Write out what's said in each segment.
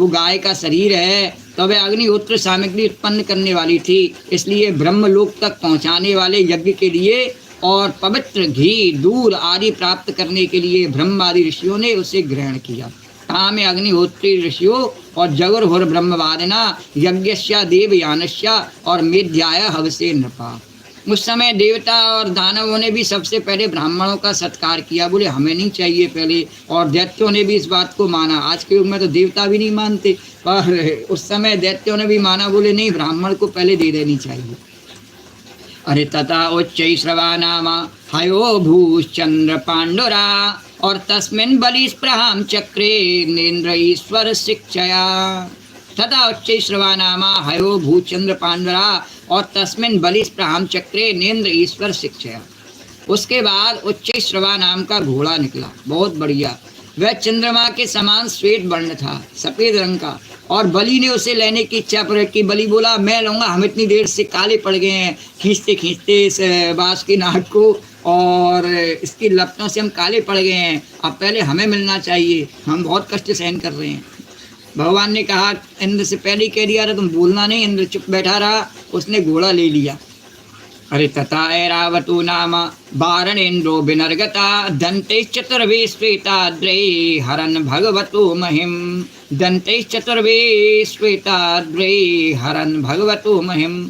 वो गाय का शरीर है, तो वह अग्निहोत्र सामग्री उत्पन्न करने वाली थी, इसलिए ब्रह्मलोक तक पहुँचाने वाले यज्ञ के लिए और पवित्र घी दूध आदि प्राप्त करने के लिए ब्रह्मादि ऋषियों ने उसे ग्रहण किया। कहाँ में? अग्निहोत्री ऋषियों और जगुर्हुर ब्रह्मवादिना यज्ञस्या देवयानस्या और मेध्याय हवसे नृपा। उस समय देवता और दानवों ने भी सबसे पहले ब्राह्मणों का सत्कार किया, बोले हमें नहीं चाहिए पहले, और दैत्यों ने भी इस बात को माना। आज के युग में तो देवता भी नहीं मानते, पर उस समय दैत्यों ने भी माना, बोले नहीं ब्राह्मण को पहले दे देनी चाहिए। अरे तथा उच्च श्रवा नाम हयो भूश्चंद्र पांडुरा और तस्मिन् बलि स्पृहां चक्रे नेन्द्र ईश्वर शिक्षया। तथा उच्च श्रवा नाम हयो भूचंद्र पांडुरा और तस्मिन् बलि स्पृहां चक्रे नेन्द्र ईश्वर शिक्षया। उसके बाद उच्च श्रवा नाम का घोड़ा निकला, बहुत बढ़िया। वह चंद्रमा के समान श्वेत वर्ण था, सफेद रंग का, और बलि ने उसे लेने की इच्छा प्रकट की। बलि बोला मैं लूँगा, हम इतनी देर से काले पड़ गए हैं खींचते खींचते इस बाँस की नाक को, और इसकी लपटों से हम काले पड़ गए हैं, अब पहले हमें मिलना चाहिए, हम बहुत कष्ट सहन कर रहे हैं। भगवान ने कहा, इंद्र से पहले कह दिया था तुम बोलना नहीं। इंद्र चुप बैठा रहा, उसने घोड़ा ले लिया। अरे तथा ऐरावतो नाम वारणेन्द्रो विनर्गता दंतैश्चतुर्वे श्वेताद्रै हरन् भगवतो महिम। दंतैश्चतुर्वे श्वेताद्रै हरन् भगवतो महिम।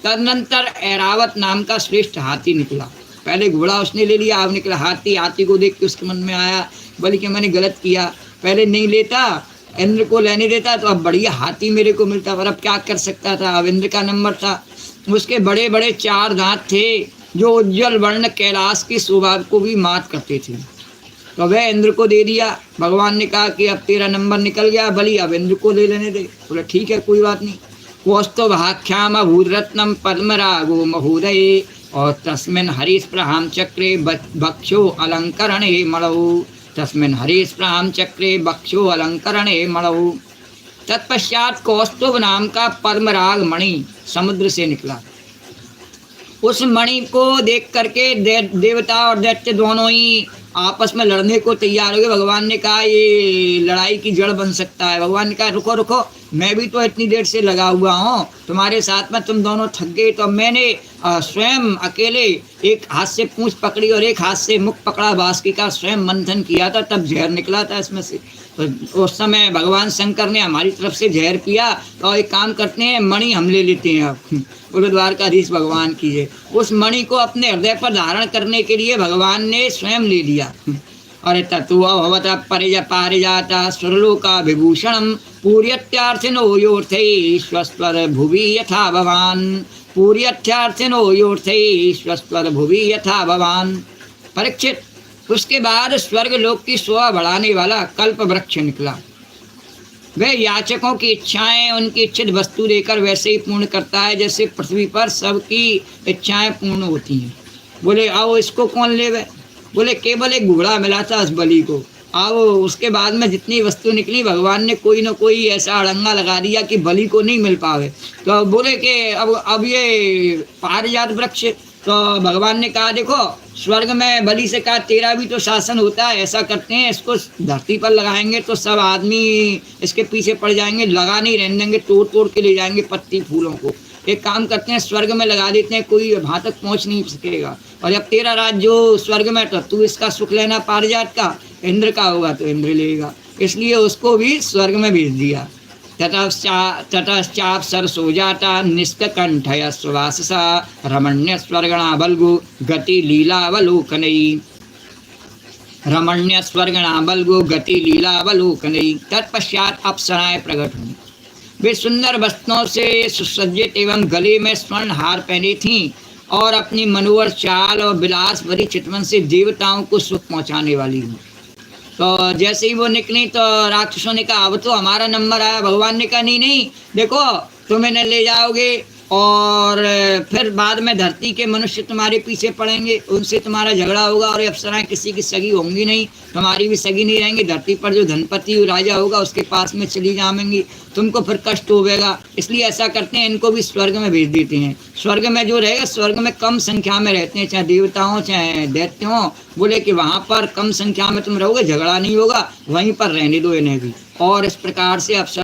तदनंतर ऐरावत नाम का श्रेष्ठ हाथी निकला। पहले घोड़ा उसने ले लिया, अब निकला हाथी। हाथी को देख के उसके मन में आया, बोले कि मैंने गलत किया, पहले नहीं लेता, इंद्र को लेने देता तो अब बढ़िया हाथी मेरे को मिलता, पर अब क्या कर सकता था, अब इंद्र का नंबर था। उसके बड़े बड़े 4 दांत थे जो उज्जवल वर्ण कैलाश की शोभा को भी मात करते थे, तो वह इंद्र को दे दिया। भगवान ने कहा कि अब तेरा नंबर निकल गया बलि, अब इंद्र को ले लेने दे। बोले ठीक है कोई बात नहीं। कौस्तुभ भाख्याम भूरत्नम पद्मरागो महोदय और तस्मिन् हरिस्पृहां चक्रे भक्षो अलंकरणे मणौ। तस्मिन् हरिस्पृहां चक्रे भक्षो अलंकरणे मणौ। तत्पश्चात कौस्तुभ नाम का पद्मराग मणि समुद्र से निकला। उस मणि को देख करके देवता और दैत्य दोनों ही आपस में लड़ने को तैयार हो गए। भगवान ने कहा ये लड़ाई की जड़ बन सकता है। भगवान ने कहा रुको रुको, मैं भी तो इतनी देर से लगा हुआ हूँ तुम्हारे साथ में, तुम दोनों थक गए तो मैंने स्वयं अकेले एक हाथ से पूंछ पकड़ी और एक हाथ से मुख पकड़ा, बांसुरी का स्वयं मंथन किया था, तब जहर निकला था इसमें से। तो उस समय भगवान शंकर ने हमारी तरफ से जहर किया, तो एक काम करते हैं मणि हम ले लेते हैं। अब बोलो द्वारकाधीश भगवान की है। उस मणि को अपने हृदय पर धारण करने के लिए भगवान ने स्वयं ले लिया। अरे तत्व भवत परिज पारिजाता सुरलोका विभूषणम पूर्यत्यार्थिनो योर्थै स्वस्वर भुवि यथा भवान। पूर्यत्यार्थिनो योर्थै स्वस्वर भुवि यथा भवान। परीक्षित, उसके बाद स्वर्ग लोक की शोभा बढ़ाने वाला कल्प वृक्ष निकला। वह याचकों की इच्छाएं उनकी इच्छित वस्तु देकर वैसे ही पूर्ण करता है जैसे पृथ्वी पर सबकी इच्छाएं पूर्ण होती हैं। बोले आओ इसको कौन लेवे? बोले केवल एक घोड़ा मिला था उस बलि को, आओ। उसके बाद में जितनी वस्तु निकली भगवान ने कोई ना कोई ऐसा अड़ंगा लगा दिया कि बलि को नहीं मिल पावे। तो बोले कि अब ये पारिजात वृक्ष, तो भगवान ने कहा देखो स्वर्ग में बलि से कहा तेरा भी तो शासन होता है, ऐसा करते हैं इसको धरती पर लगाएंगे तो सब आदमी इसके पीछे पड़ जाएंगे, लगा नहीं रहने देंगे, तोड़ तोड़ के ले जाएंगे पत्ती फूलों को। एक काम करते हैं स्वर्ग में लगा देते हैं, कोई वहाँ तक पहुँच नहीं सकेगा। और जब तेरा राज्य जो स्वर्ग में, तो तू इसका सुख लेना पारिजात का, इंद्र का होगा तो इंद्र लेगा, इसलिए उसको भी स्वर्ग में भेज दिया। ततश्चाप सरसो जाता निष्कंठय सुवाससा रमण्य स्वर्गणा बल्गु गति लीलावलोकनई। रमण्य स्वर्गणा बल्गु गति लीलावलोकनई। तत्पश्चात अप्सराएं प्रकट हुई। वे सुंदर वस्त्रों से सुसज्जित एवं गले में स्वर्ण हार पहनी थीं और अपनी मनोहर चाल और विलास भरी चितवन से देवताओं को सुख पहुँचाने वाली हुई। तो जैसे ही वो निकली तो राक्षसों ने कहा अब तो हमारा नंबर आया। भगवान ने कहा नहीं नहीं, देखो तुम इन्हें ले जाओगे और फिर बाद में धरती के मनुष्य तुम्हारे पीछे पड़ेंगे, उनसे तुम्हारा झगड़ा होगा और अप्सराएं किसी की सगी होंगी नहीं, तुम्हारी भी सगी नहीं रहेंगी। धरती पर जो धनपति राजा होगा उसके पास में चली जाएंगी, तुमको फिर कष्ट होगा। इसलिए ऐसा करते हैं इनको भी स्वर्ग में भेज देते हैं। स्वर्ग में जो रहेगा, स्वर्ग में कम संख्या में रहते हैं, चाहे देवता हो चाहे दैत्य हो। बोले कि वहाँ पर कम संख्या में तुम रहोगे, झगड़ा नहीं होगा, वहीं पर रहने दो इन्हें भी। और इस प्रकार से अप्सरा